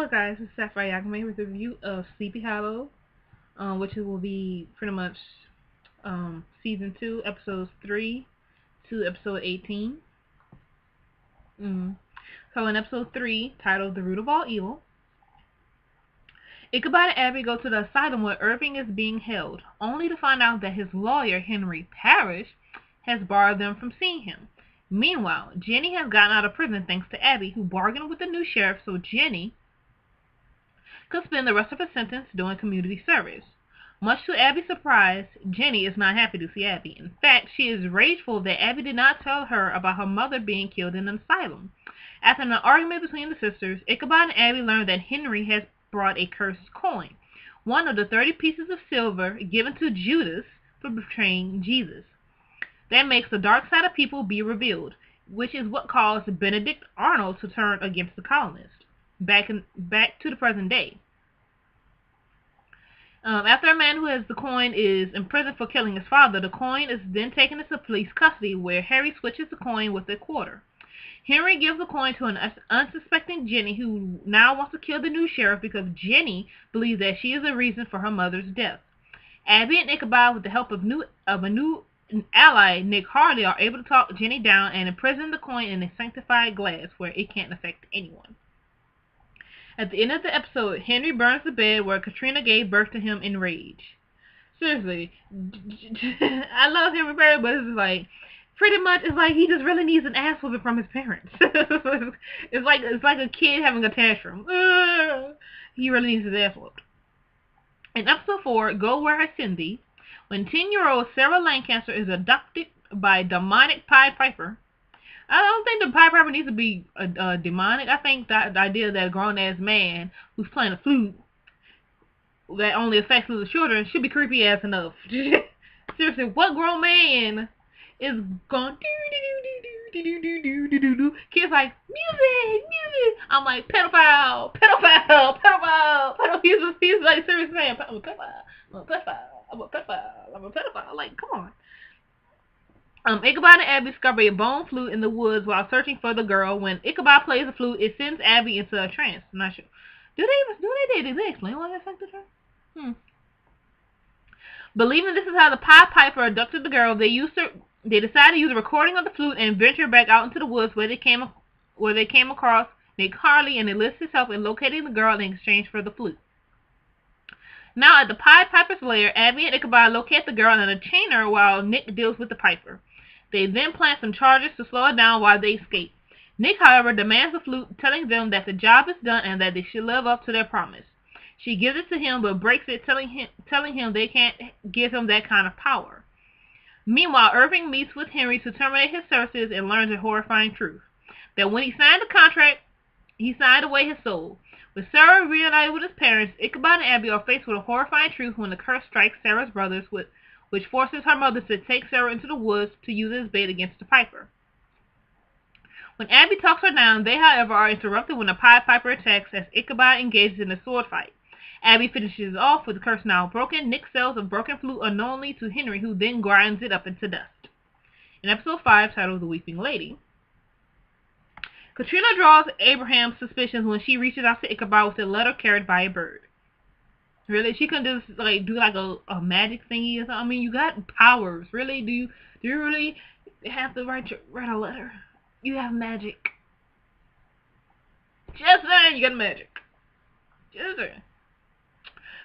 Hello guys, it's Sapphire Yakame with a review of Sleepy Hollow, which will be pretty much season 2, episodes 3 to episode 18. So in episode 3, titled The Root of All Evil, Ichabod and Abby go to the asylum where Irving is being held, only to find out that his lawyer, Henry Parrish, has barred them from seeing him. Meanwhile, Jenny has gotten out of prison thanks to Abby, who bargained with the new sheriff so Jenny could spend the rest of her sentence doing community service. Much to Abby's surprise, Jenny is not happy to see Abby. In fact, she is rageful that Abby did not tell her about her mother being killed in an asylum. After an argument between the sisters, Ichabod and Abby learn that Henry has brought a cursed coin, one of the 30 pieces of silver given to Judas for betraying Jesus. That makes the dark side of people be revealed, which is what caused Benedict Arnold to turn against the colonists. Back to the present day. After a man who has the coin is imprisoned for killing his father, the coin is then taken into police custody, where Harry switches the coin with a quarter. Henry gives the coin to an unsuspecting Jenny, who now wants to kill the new sheriff because Jenny believes that she is the reason for her mother's death. Abby and Ichabod, with the help of a new ally, Nick Harley, are able to talk Jenny down and imprison the coin in a sanctified glass where it can't affect anyone. At the end of the episode, Henry burns the bed where Katrina gave birth to him in rage. Seriously, I love Henry Parrish, but it's like, pretty much, it's like he just really needs an ass whooping from his parents. it's like a kid having a tantrum. He really needs his ass whooped. In episode 4, Go Where I Send Thee, when 10-year-old Sarah Lancaster is abducted by demonic Pied Piper. I don't think the Pied Piper needs to be demonic. I think that the idea that a grown-ass man who's playing a flute that only affects little children should be creepy ass enough. Seriously, what grown man is going do? Kids like, music. I'm like, pedophile. He's like, seriously saying, I'm a pedophile. Like, come on. Ichabod and Abby discover a bone flute in the woods while searching for the girl. When Ichabod plays the flute, it sends Abby into a trance. I'm not sure. Did they explain why that's like the trance? Believing this is how the Pied Piper abducted the girl, they decided to use a recording of the flute and venture back out into the woods where they came across Nick Harley and enlisted his help in locating the girl in exchange for the flute. Now at the Pied Piper's lair, Abby and Ichabod locate the girl and detain her while Nick deals with the Piper. They then plant some charges to slow her down while they escape. Nick, however, demands the flute, telling them that the job is done and that they should live up to their promise. She gives it to him but breaks it, telling him they can't give him that kind of power. Meanwhile, Irving meets with Henry to terminate his services and learns a horrifying truth. That when he signed the contract, he signed away his soul. With Sarah reunited with his parents, Ichabod and Abby are faced with a horrifying truth when the curse strikes Sarah's brothers, which forces her mother to take Sarah into the woods to use as bait against the Piper. When Abby talks her down, they, however, are interrupted when the Pied Piper attacks as Ichabod engages in a sword fight. Abby finishes off with the curse now broken. Nick sells a broken flute unknowingly to Henry, who then grinds it up into dust. In episode 5, titled The Weeping Lady, Katrina draws Abraham's suspicions when she reaches out to Ichabod with a letter carried by a bird. Really? She couldn't just do a magic thingy or something? I mean, you got powers. Really? Do you really have to write a letter? You have magic. Just saying, you got magic. Just saying.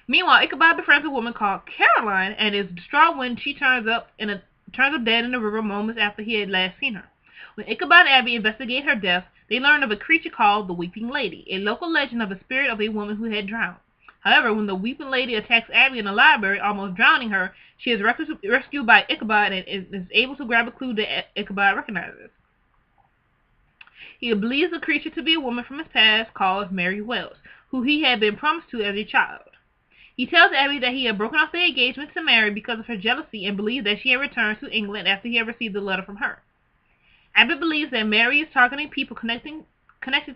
Meanwhile, Ichabod befriends a woman called Caroline and is distraught when she turns up dead in the river moments after he had last seen her. When Ichabod and Abby investigate her death, they learn of a creature called the Weeping Lady, a local legend of the spirit of a woman who had drowned. However, when the Weeping Lady attacks Abby in the library, almost drowning her, she is rescued by Ichabod and is able to grab a clue that Ichabod recognizes. He believes the creature to be a woman from his past called Mary Wells, who he had been promised to as a child. He tells Abby that he had broken off their engagement to Mary because of her jealousy and believed that she had returned to England after he had received a letter from her. Abby believes that Mary is targeting people connected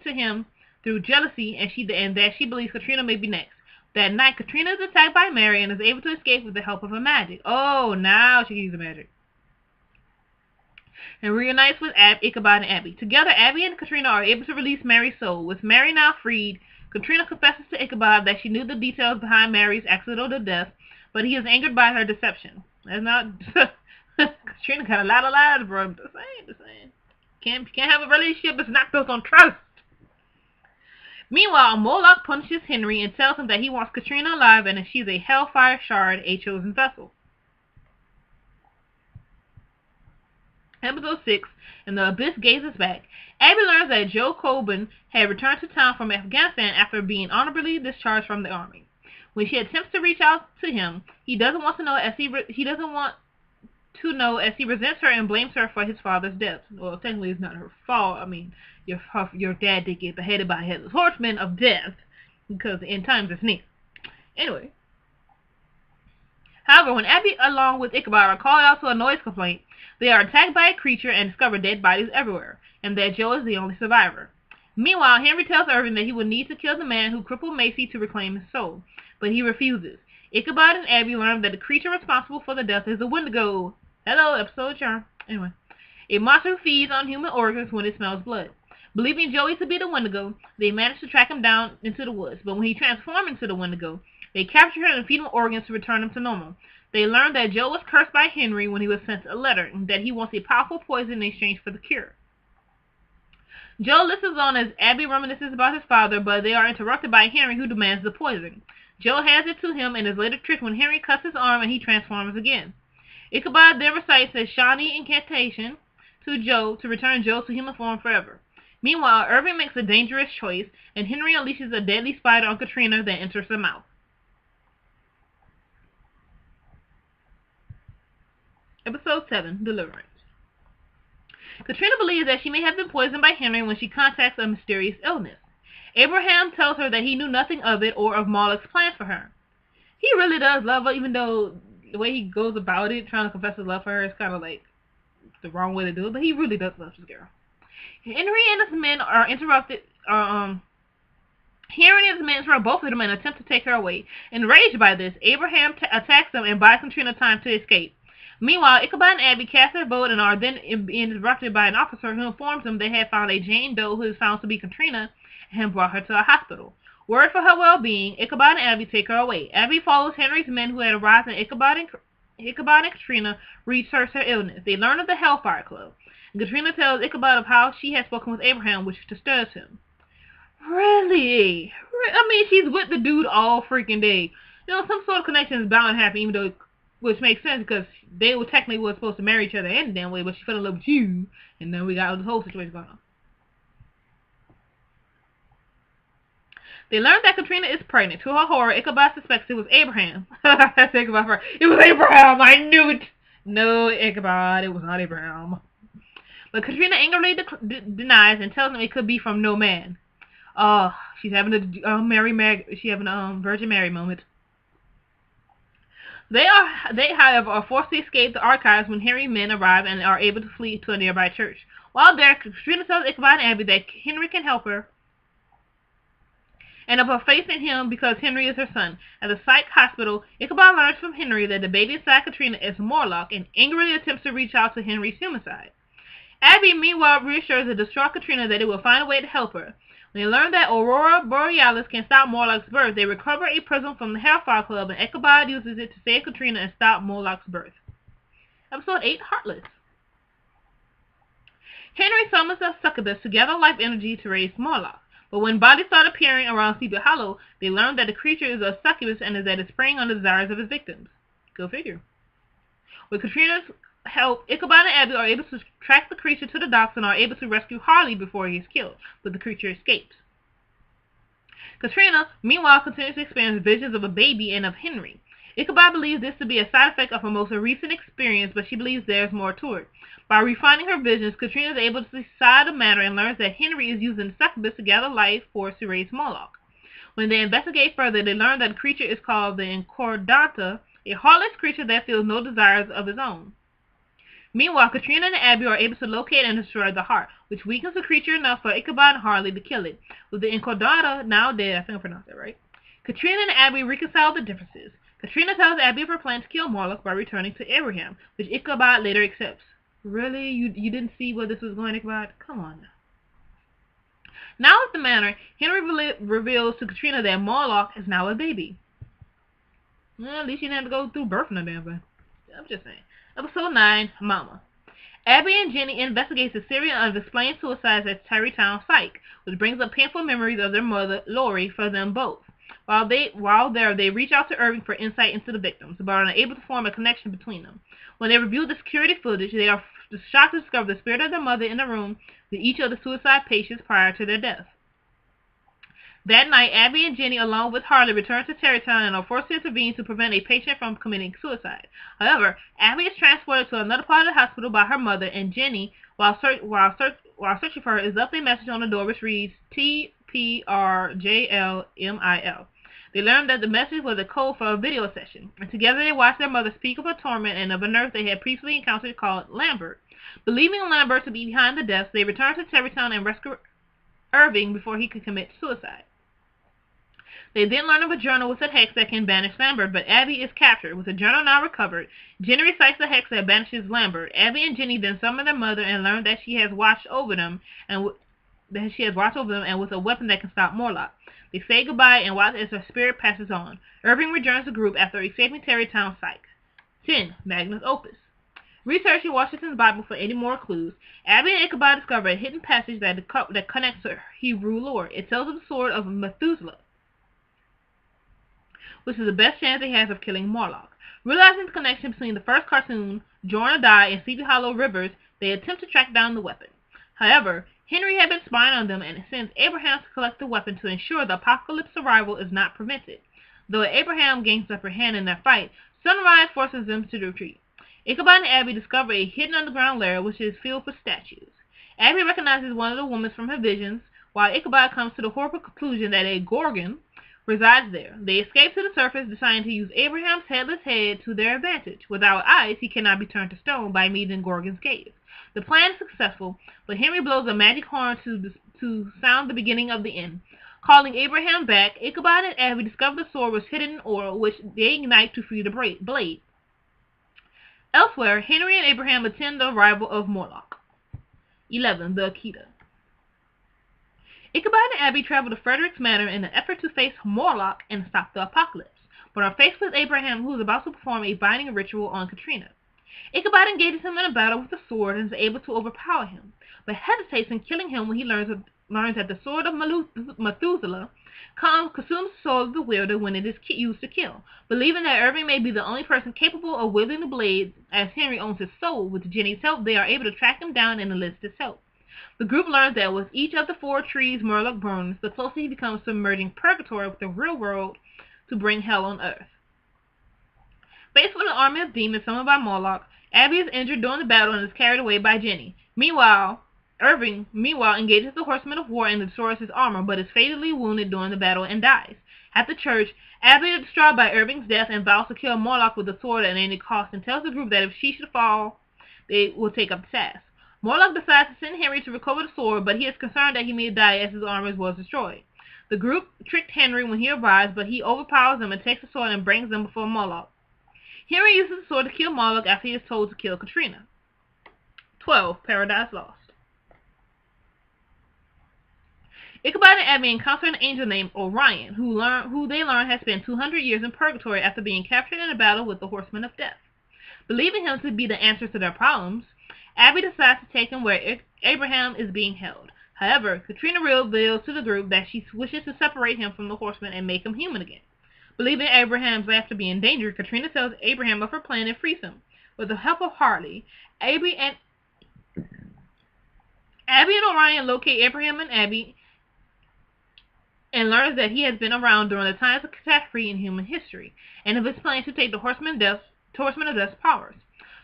to him through jealousy and that she believes Katrina may be next. That night, Katrina is attacked by Mary and is able to escape with the help of her magic. Oh, now she can use the magic. And reunites with Ichabod and Abby. Together, Abby and Katrina are able to release Mary's soul. With Mary now freed, Katrina confesses to Ichabod that she knew the details behind Mary's accidental death, but he is angered by her deception. That's not Katrina got a lot of lies, bro. The same. Can't have a relationship that's not built on trust. Meanwhile, Moloch punishes Henry and tells him that he wants Katrina alive and that she's a Hellfire Shard, a chosen vessel. Episode 6, and the Abyss gazes back. Abby learns that Joe Coburn had returned to town from Afghanistan after being honorably discharged from the army. When she attempts to reach out to him, he doesn't want to know as he resents her and blames her for his father's death. Well, technically, it's not her fault. I mean, your dad did get beheaded by a headless horseman of death because the end times is near. Anyway. However, when Abby, along with Ichabod, are called out to a noise complaint, they are attacked by a creature and discover dead bodies everywhere, and that Joe is the only survivor. Meanwhile, Henry tells Irving that he will need to kill the man who crippled Macy to reclaim his soul, but he refuses. Ichabod and Abby learn that the creature responsible for the death is a Wendigo. Hello, episode charm. Anyway, a monster who feeds on human organs when it smells blood. Believing Joey to be the Wendigo, they manage to track him down into the woods, but when he transforms into the Wendigo, they capture him and feed him organs to return him to normal. They learn that Joe was cursed by Henry when he was sent a letter, and that he wants a powerful poison in exchange for the cure. Joe listens on as Abby reminisces about his father, but they are interrupted by Henry, who demands the poison. Joe hands it to him and is later tricked when Henry cuts his arm and he transforms again. Ichabod then recites a Shawnee incantation to Joe to return Joe to human form forever. Meanwhile, Irving makes a dangerous choice, and Henry unleashes a deadly spider on Katrina that enters her mouth. Episode 7, Deliverance. Katrina believes that she may have been poisoned by Henry when she contacts a mysterious illness. Abraham tells her that he knew nothing of it or of Moloch's plan for her. He really does love her, even though the way he goes about it, trying to confess his love for her, is kind of like the wrong way to do it, but he really does love this girl. Henry and his men are interrupted. Henry and his men interrupt both of them and attempt to take her away. Enraged by this, Abraham attacks them and buys Katrina time to escape. Meanwhile, Ichabod and Abby cast their vote and are then interrupted by an officer who informs them they had found a Jane Doe who is found to be Katrina and brought her to a hospital. Worried for her well-being, Ichabod and Abby take her away. Abby follows Henry's men who had arrived, and Ichabod and Katrina research her illness. They learn of the Hellfire Club. Katrina tells Ichabod of how she has spoken with Abraham, which disturbs him. Really? I mean, she's with the dude all freaking day. You know, some sort of connection is bound to happen, even though, which makes sense because they were technically supposed to marry each other any damn way, but she fell in love with you, and then we got this whole situation going on. They learn that Katrina is pregnant. To her horror, Ichabod suspects it was Abraham. That's Ichabod for her. It was Abraham! I knew it! No, Ichabod, it was not Abraham. But Katrina angrily denies and tells him it could be from no man. Oh, she's having a Virgin Mary moment. They, however, are forced to escape the archives when Henry's men arrive and are able to flee to a nearby church. While there, Katrina tells Ichabod and Abby that Henry can help her, and of her faith in him because Henry is her son. At the psych hospital, Ichabod learns from Henry that the baby inside Katrina is Moloch and angrily attempts to reach out to Henry's human side. Abby, meanwhile, reassures the distraught Katrina that it will find a way to help her. When they learn that Aurora Borealis can stop Moloch's birth, they recover a prism from the Hellfire Club, and Ichabod uses it to save Katrina and stop Moloch's birth. Episode 8, Heartless. Henry summons a succubus to gather life energy to raise Moloch. But when bodies start appearing around Sleepy Hollow, they learn that the creature is a succubus and that it's preying on the desires of his victims. Go figure. With Katrina's help, Ichabod and Abby are able to track the creature to the docks and are able to rescue Harley before he is killed, but the creature escapes. Katrina, meanwhile, continues to experience visions of a baby and of Henry. Ichabod believes this to be a side effect of her most recent experience, but she believes there's more to it. By refining her visions, Katrina is able to decide the matter and learns that Henry is using the succubus to gather life force to raise Moloch. When they investigate further, they learn that the creature is called the Incordata, a heartless creature that feels no desires of its own. Meanwhile, Katrina and Abby are able to locate and destroy the heart, which weakens the creature enough for Ichabod and Harley to kill it. With the Incordata now dead, I think I pronounced that right, Katrina and Abby reconcile the differences. Katrina tells Abby of her plan to kill Moloch by returning to Abraham, which Ichabod later accepts. Really? You didn't see where this was going, Ichabod? Come on now. Now at the manor, Henry reveals to Katrina that Morlock is now a baby. Well, at least she didn't have to go through birth no damn thing. I'm just saying. Episode 9, Mama. Abby and Jenny investigate a series of explained suicides at Tarrytown Psych, which brings up painful memories of their mother, Lori, for them both. While there, they reach out to Irving for insight into the victims, but are unable to form a connection between them. When they review the security footage, they are shocked to discover the spirit of their mother in the room with each of the suicide patients prior to their death. That night, Abby and Jenny, along with Harley, return to Tarrytown and are forced to intervene to prevent a patient from committing suicide. However, Abby is transported to another part of the hospital by her mother, and Jenny, while searching for her, is left a message on the door which reads TPRJLMIL. They learn that the message was a code for a video session, and together they watch their mother speak of her torment and of a nurse they had previously encountered called Lambert. Believing Lambert to be behind the deaths, they return to Tarrytown and rescue Irving before he could commit suicide. They then learn of a journal with a hex that can banish Lambert, but Abby is captured. With the journal now recovered, Jenny recites the hex that banishes Lambert. Abby and Jenny then summon their mother and learn that she has watched over them and with a weapon that can stop Morlock. They say goodbye and watch as her spirit passes on. Irving rejoins the group after escaping Tarrytown Psych. 10. Magnus Opus. Researching Washington's Bible for any more clues, Abby and Ichabod discover a hidden passage that connects to Hebrew lore. It tells of the sword of Methuselah, which is the best chance they have of killing Morlock. Realizing the connection between the first cartoon, Jorah Die, and Sleepy Hollow rivers, they attempt to track down the weapon. However, Henry had been spying on them and sends Abraham to collect the weapon to ensure the Apocalypse's arrival is not prevented. Though Abraham gains the upper hand in their fight, Sunrise forces them to retreat. Ichabod and Abby discover a hidden underground lair which is filled with statues. Abby recognizes one of the women from her visions, while Ichabod comes to the horrible conclusion that a Gorgon resides there. They escape to the surface, deciding to use Abraham's headless head to their advantage. Without eyes, he cannot be turned to stone by meeting Gorgon's gaze. The plan is successful, but Henry blows a magic horn to sound the beginning of the end. Calling Abraham back, Ichabod and Abby discover the sword was hidden in oil, which they ignite to free the blade. Elsewhere, Henry and Abraham attend the arrival of Morlock. 11. The Akita. Ichabod and Abby travel to Frederick's Manor in an effort to face Morlock and stop the apocalypse, but are faced with Abraham, who is about to perform a binding ritual on Katrina. Ichabod engages him in a battle with the sword and is able to overpower him, but hesitates in killing him when he learns that the sword of Methuselah consumes the soul of the wielder when it is used to kill. Believing that Irving may be the only person capable of wielding the blade, as Henry owns his soul, with Jenny's help they are able to track him down and enlist his help. The group learns that with each of the 4 trees Morlock burns, the closer he becomes to merging purgatory with the real world to bring hell on earth. Faced with an army of demons summoned by Morlock, Abby is injured during the battle and is carried away by Jenny. Irving engages the Horseman of War and destroys his armor, but is fatally wounded during the battle and dies. At the church, Abby is distraught by Irving's death and vows to kill Morlock with the sword at any cost, and tells the group that if she should fall, they will take up the task. Morlock decides to send Henry to recover the sword, but he is concerned that he may die as his armor was destroyed. The group tricked Henry when he arrives, but he overpowers them and takes the sword and brings them before Morlock. Henry uses the sword to kill Morlock after he is told to kill Katrina. 12. Paradise Lost. Ichabod and Abby encounter an angel named Orion, who they learn has spent 200 years in purgatory after being captured in a battle with the Horseman of Death. Believing him to be the answer to their problems, Abby decides to take him where Abraham is being held. However, Katrina reveals to the group that she wishes to separate him from the Horseman and make him human again. Believing Abraham's life to be in danger, Katrina tells Abraham of her plan and frees him. With the help of Harley, Abby and Orion locate Abraham and Abby and learns that he has been around during the times of catastrophe in human history, and of his plan to take the Horseman of Death's powers.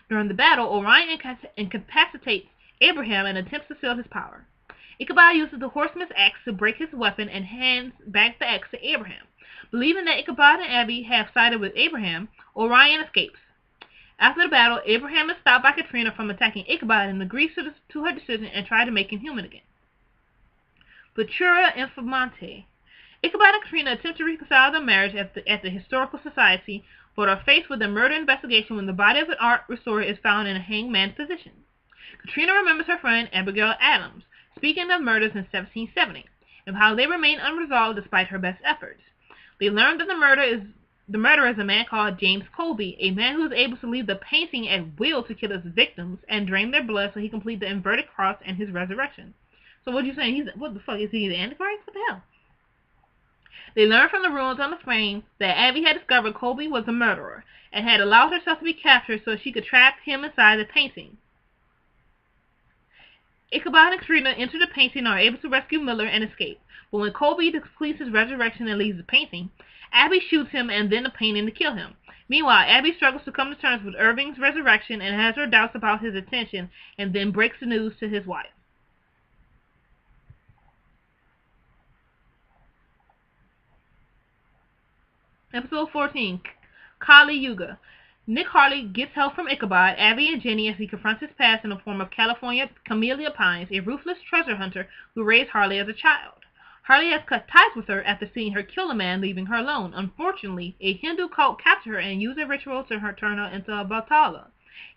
During the battle, Orion incapacitates Abraham and attempts to seal his power. Ichabod uses the Horseman's axe to break his weapon and hands back the axe to Abraham. Believing that Ichabod and Abby have sided with Abraham, Orion escapes. After the battle, Abraham is stopped by Katrina from attacking Ichabod and agrees to her decision and tries to make him human again. Futura Infamante. Ichabod and Katrina attempt to reconcile their marriage at the Historical Society, but are faced with a murder investigation when the body of an art restorer is found in a hangman's position. Katrina remembers her friend Abigail Adams, speaking of murders in 1770. and how they remain unresolved despite her best efforts. They learn that the murderer is a man called James Colby, a man who is able to leave the painting at will to kill his victims and drain their blood so he can complete the inverted cross and his resurrection. So what are you saying? What the fuck? Is he the Antichrist? What the hell? They learned from the ruins on the frame that Abby had discovered Colby was a murderer and had allowed herself to be captured so she could trap him inside the painting. Ichabod and Katrina enter the painting and are able to rescue Miller and escape. But when Colby completes his resurrection and leaves the painting, Abby shoots him and then the painting to kill him. Meanwhile, Abby struggles to come to terms with Irving's resurrection and has her doubts about his intention, and then breaks the news to his wife. Episode 14, Kali Yuga. Nick Harley gets help from Ichabod, Abby, and Jenny as he confronts his past in the form of California Camellia Pines, a ruthless treasure hunter who raised Harley as a child. Harley has cut ties with her after seeing her kill a man, leaving her alone. Unfortunately, a Hindu cult captured her and used a ritual to turn her into a Batala,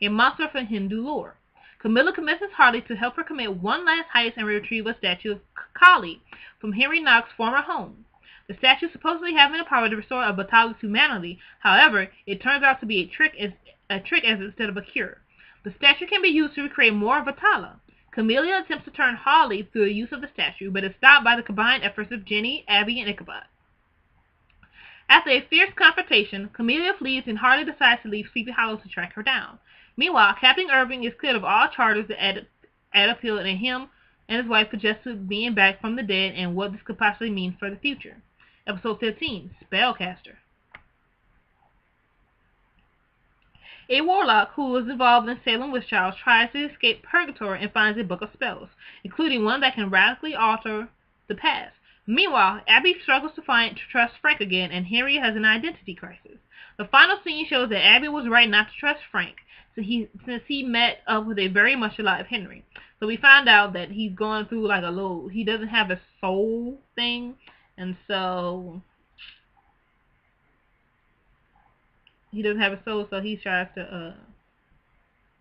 a monster from Hindu lore. Camilla convinces Harley to help her commit one last heist and retrieve a statue of Kali from Henry Knox's former home. The statue supposedly having the power to restore a Batala's humanity. However, it turns out to be a trick instead of a cure. The statue can be used to recreate more Batala. Camellia attempts to turn Harley through the use of the statue, but is stopped by the combined efforts of Jenny, Abby, and Ichabod. After a fierce confrontation, Camellia flees and Harley decides to leave Sleepy Hollow to track her down. Meanwhile, Captain Irving is cleared of all charges that add appeal, and him and his wife suggest being back from the dead and what this could possibly mean for the future. Episode 15, Spellcaster. A warlock who was involved in Salem witch trials tries to escape purgatory and finds a book of spells, including one that can radically alter the past. Meanwhile, Abby struggles to trust Frank again, and Henry has an identity crisis. The final scene shows that Abby was right not to trust Frank, since he met up with a very much alive Henry. So we found out that he's going through like he doesn't have a soul thing, and so he doesn't have a soul, so he tries to,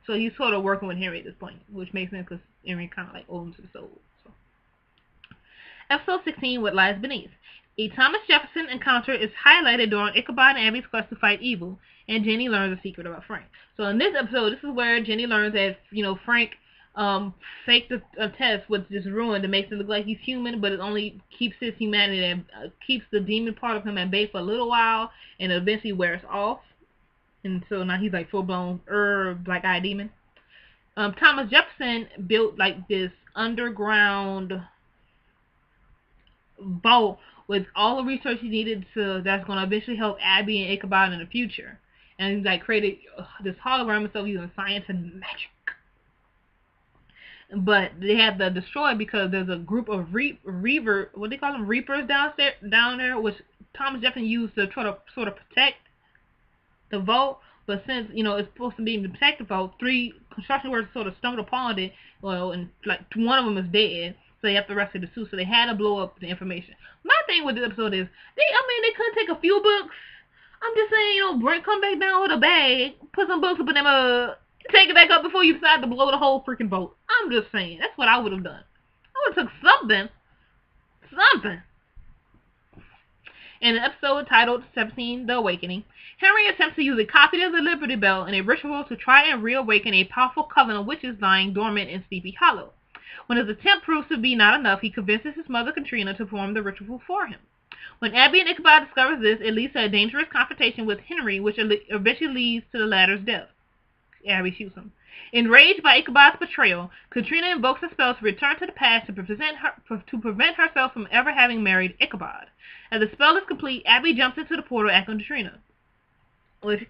so he's sort of working with Henry at this point, which makes sense because Henry kind of like owns his soul. So. Episode 16, What Lies Beneath. A Thomas Jefferson encounter is highlighted during Ichabod and Abby's quest to fight evil, and Jenny learns a secret about Frank. So in this episode, this is where Jenny learns that, Frank faked a test which just ruined. It makes him look like he's human, but it only keeps his humanity and keeps the demon part of him at bay for a little while, and it eventually wears off. And so now he's like full-blown black-eyed demon. Thomas Jefferson built like this underground vault with all the research he needed that's going to eventually help Abby and Ichabod in the future. And he like created this hologram and stuff using science and magic. But they had to destroy because there's a group of reapers down there, which Thomas Jefferson used to try to sort of protect the vault, but since it's supposed to be in the protective vault, 3 construction workers sort of stumbled upon it. Well, and like one of them is dead, so they have to rescue the 2. So they had to blow up the information. My thing with this episode is they couldn't take a few books. I'm just saying, come back down with a bag, put some books up in them, take it back up before you decide to blow the whole freaking boat. I'm just saying, that's what I would have done. I would have took something. In an episode titled 17, The Awakening, Henry attempts to use a copy of the Liberty Bell in a ritual to try and reawaken a powerful coven of witches lying dormant in Sleepy Hollow. When his attempt proves to be not enough, he convinces his mother Katrina to perform the ritual for him. When Abby and Ichabod discovers this, it leads to a dangerous confrontation with Henry, which eventually leads to the latter's death. Abby shoots him. Enraged by Ichabod's betrayal, Katrina invokes a spell to return to the past to prevent herself from ever having married Ichabod. As the spell is complete, Abby jumps into the portal after Katrina. Which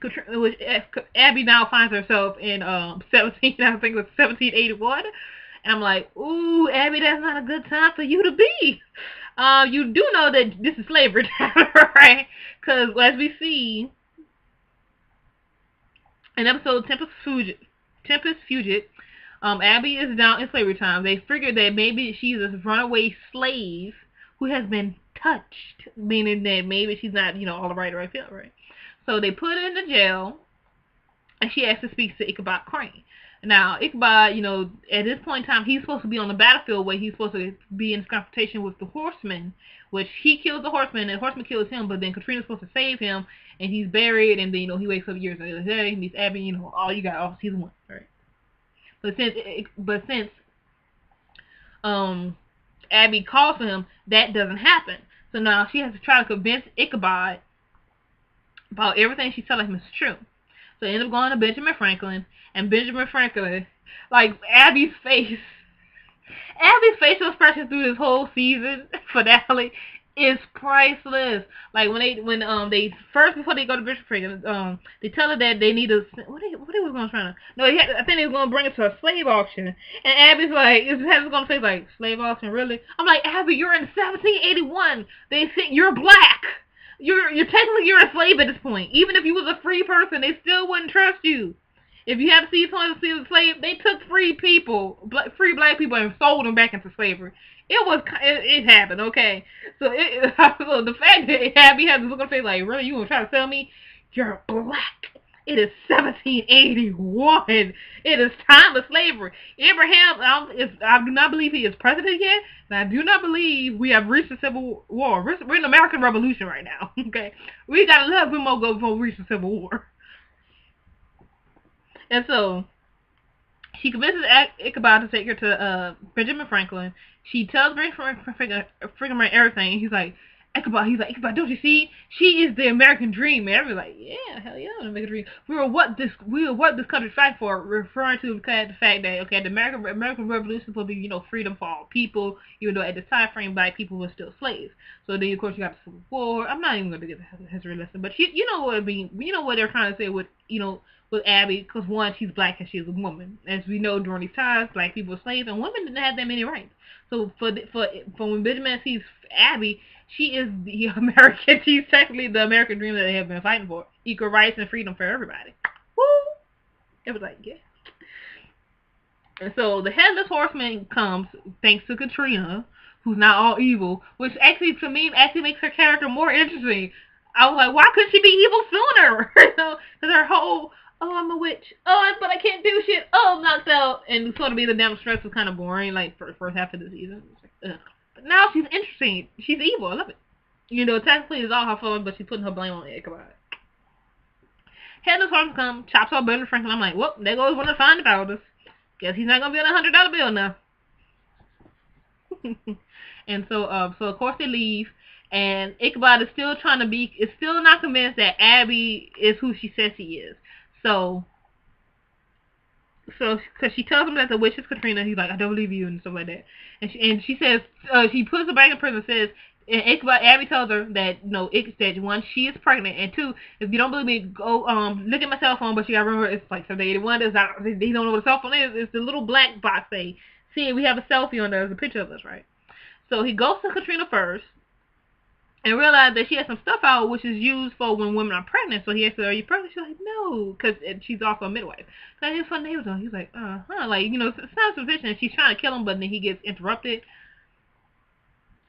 Abby now finds herself in 1781. And I'm like, ooh, Abby, that's not a good time for you to be. You do know that this is slavery time, right? Because as we see in episode Tempest Fugit, Abby is down in slavery time. They figured that maybe she's a runaway slave who has been touched, meaning that maybe she's not, all the right feel right. So they put her into jail, and she actually speaks to Ichabod Crane. Now, Ichabod, you know, at this point in time, he's supposed to be on the battlefield where he's supposed to be in confrontation with the horseman, which he kills the horseman, and the horseman kills him, but then Katrina's supposed to save him, and he's buried, and then, you know, he wakes up years later, he meets Abby, you know, all you got all season 1, right? But since um Abby calls for him, that doesn't happen. So now she has to try to convince Ichabod about everything she's telling him is true. So they end up going to Benjamin Franklin, and Benjamin Franklin, like Abby's facial expression through this whole season finale is priceless. Like when they first, before they go to Benjamin Franklin, they tell her that they need a what they was going to try to no I think they was going to bring it to a slave auction, and Abby's like, his head is going to say like, slave auction, really? I'm like, Abby, you're in 1781. They think you're black. You're technically you're a slave at this point. Even if you was a free person, they still wouldn't trust you. If you have seen someone see a slave, they took free black people, and sold them back into slavery. It happened, okay. So so the fact that Abby had this look on her face like, really, you gonna try to sell me? You're black. It is 1781. It is time of slavery. Abraham, I do not believe he is president yet, and I do not believe we have reached the Civil War. We're in the American Revolution right now, okay? We got a little bit more go before we reach the Civil War. And so she convinces Ichabod to take her to Benjamin Franklin. She tells Benjamin Franklin everything. And he's like, Ichabod, don't you see? She is the American dream. And everybody's like, yeah, hell yeah, the American dream. We were what this country fight for, referring to the fact that, okay, the American Revolution is supposed to be, you know, freedom for all people, even though at the time frame black people were still slaves. So then of course you got the Civil War. I'm not even going to get the history lesson, but you know what I mean. You know what they're trying to say with, you know, with Abby, because one, she's black and she's a woman. As we know, during these times, black people were slaves and women didn't have that many rights. So for when Benjamin sees Abby, she is the American. She's technically the American dream that they have been fighting for: equal rights and freedom for everybody. Woo! It was like, yeah. And so the headless horseman comes thanks to Katrina, who's not all evil, which actually to me actually makes her character more interesting. I was like, why couldn't she be evil sooner? Because her whole, oh, I'm a witch. Oh, but I can't do shit. Oh, I'm knocked out. And sort of be the damn stress was kind of boring, like, for the first half of the season. Like, ugh. But now she's interesting. She's evil. I love it. You know, technically it's all her fault, but she's putting her blame on Ichabod. Headless horseman come, chops off Benjamin Franklin. I'm like, well, there goes one of the finding powders. Guess he's not going to be on a $100 bill now. And so of course they leave, and Ichabod is still not convinced that Abby is who she says he is. So because she tells him that the witch is Katrina, he's like, I don't believe you, and stuff like that. And she says, she puts her back in prison, says, and Abby tells her that, you know, that one, she is pregnant, and two, if you don't believe me, go look at my cell phone. But you gotta remember, it's like 781. They don't know what a cell phone is. It's the little black box. They see we have a selfie on there. There's a picture of us, right? So he goes to Katrina first and realized that she has some stuff out which is used for when women are pregnant. So he asked her, are you pregnant? She's like, no, because she's also a midwife. So his fun neighbors on. He's like, like, you know, it's not sufficient. She's trying to kill him, but then he gets interrupted.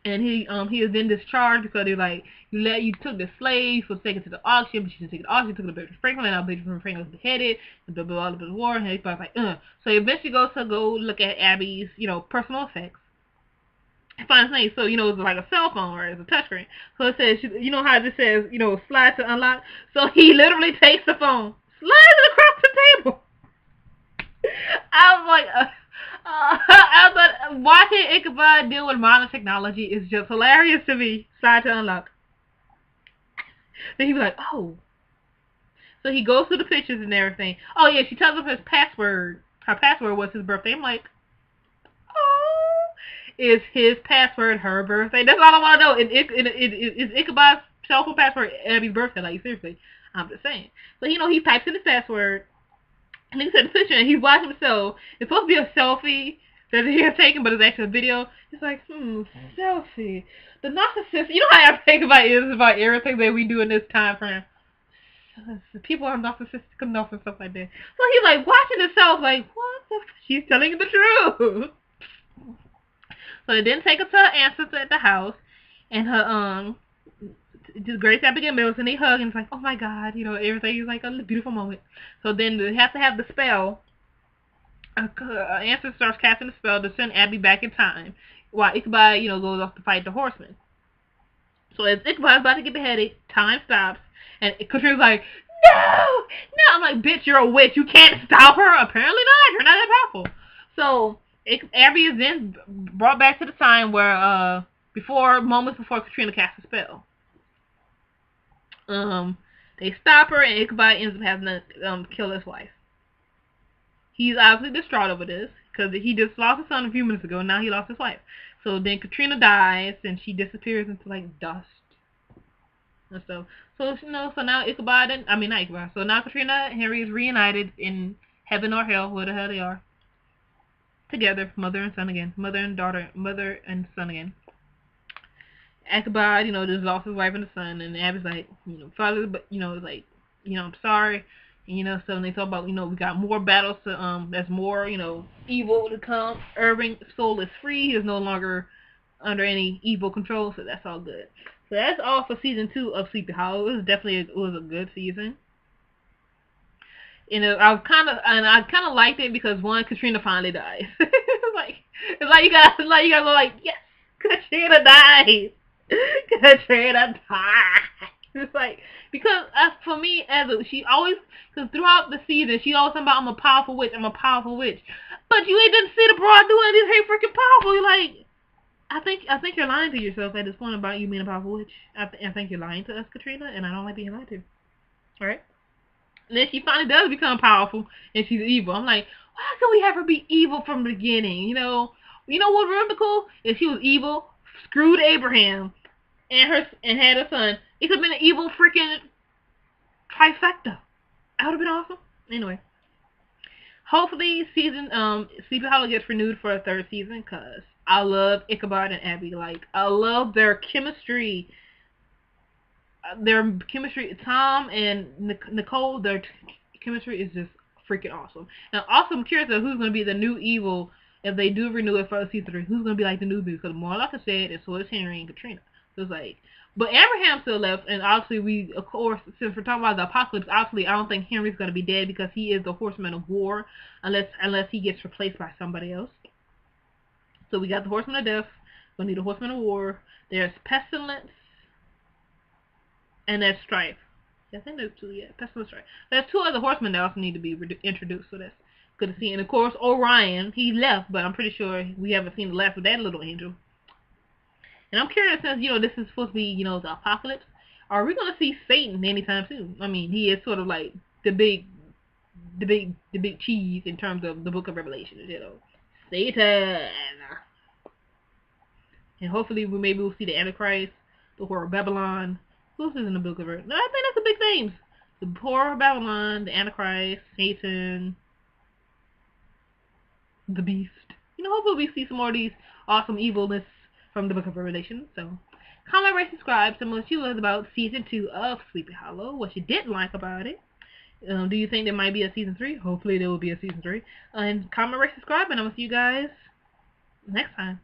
And he is then discharged because they're like, you took the slave, so take it to the auction, but she didn't take it to the auction, you took it to Benjamin Franklin, and now Benjamin Franklin was beheaded, and blah blah blah, war, and he's like, So he eventually goes to go look at Abby's, you know, personal effects. Finds things, so you know it's like a cell phone or it's a touchscreen. So it says, you know how it just says, you know, slide to unlock. So he literally takes the phone, slides it across the table. I was like, I thought watching Ichabod deal with modern technology is just hilarious to me. Slide to unlock. Then he was like, oh. So he goes through the pictures and everything. Oh yeah, she tells him his password. Her password was his birthday. I'm like, oh, is his password her birthday? That's all I want to know. Is Ichabod's cell phone password Abby's birthday? Like, seriously, I'm just saying. So you know he types in his password. And he said the picture, and he's watching himself. It's supposed to be a selfie that he has taken, but it's actually a video. It's like, selfie. The narcissist, you know how I think about everything that we do in this time frame. People are narcissistic enough and stuff like that. So he's like watching himself, like, what the? She's telling the truth. So they didn't take her to her ancestor at the house, and her just Grace Abigail Mills, and they hug, and it's like, oh my God, you know, everything is like a beautiful moment. So then they have to have the spell Ansem starts casting a spell to send Abby back in time, while Ichabod, goes off to fight the Horsemen. So as Ichabod's about to get beheaded, time stops, and Katrina's like, no, no. I'm like, bitch, you're a witch. You can't stop her. Apparently not. You're not that powerful. So Abby is then brought back to the time where moments before Katrina casts a spell. They stop her, and Ichabod ends up having to kill his wife. He's obviously distraught over this because he just lost his son a few minutes ago, and now he lost his wife. So then Katrina dies, and she disappears into like dust and stuff. So so now Ichabod and not Ichabod. So now Katrina and Henry is reunited in heaven or hell, where the hell they are, together, mother and son again, mother and daughter, mother and son again. Ichabod, just lost his wife and his son, and Abby's like, father, but like, I'm sorry. And, so they talk about, we got more battles to, there's more, evil to come. Irving's soul is free. He is no longer under any evil control, so that's all good. So that's all for season 2 of Sleepy Hollow. It was a good season. I kind of liked it because one, Katrina finally died. it's like you gotta go like, yes, Katrina died. Katrina died. It's like, because for me, she always, because throughout the season, she always talking about, I'm a powerful witch, I'm a powerful witch. But you ain't didn't see the broad do anything hey freaking powerful. You're like, I think you're lying to yourself at this point about you being a powerful witch. I think you're lying to us, Katrina, and I don't like being lied to. Alright? And then she finally does become powerful, and she's evil. I'm like, why can we have her be evil from the beginning? You know what would be cool? If she was evil, screwed Abraham, and had a son. It could have been an evil freaking trifecta. That would have been awesome. Anyway, hopefully Sleepy Hollow gets renewed for a 3rd season, because I love Ichabod and Abby. Like, I love their chemistry. Tom and Nicole, their chemistry is just freaking awesome. Now, also, I'm curious of who's going to be the new evil if they do renew it for season 3. Who's going to be like the new evil? Because more like I said, and so is Henry and Katrina. So it's like, but Abraham still left, and obviously of course, since we're talking about the apocalypse, obviously I don't think Henry's going to be dead because he is the horseman of war, unless he gets replaced by somebody else. So we got the horseman of death. We need a horseman of war. There's pestilence. And there's Strife. Yeah, I think there's 2, yeah. Pestilence, Strife. There's 2 other horsemen that also need to be introduced, so that's good to see. And of course, Orion, he left, but I'm pretty sure we haven't seen the last of that little angel. And I'm curious, since, this is supposed to be, the apocalypse, are we going to see Satan anytime soon? I mean, he is sort of like the big cheese in terms of the book of Revelation, Satan. And hopefully we'll see the Antichrist, the Whore of Babylon. Who's in the book of Revelation? I think that's the big names. The Whore of Babylon, the Antichrist, Satan, the Beast. Hopefully we see some more of these awesome evilness from the book of Revelation. So, comment, rate, subscribe. Tell me what you loved about season 2 of Sleepy Hollow. What you didn't like about it. Do you think there might be a season 3? Hopefully there will be a season 3. And comment, rate, subscribe, and I'm going to see you guys next time.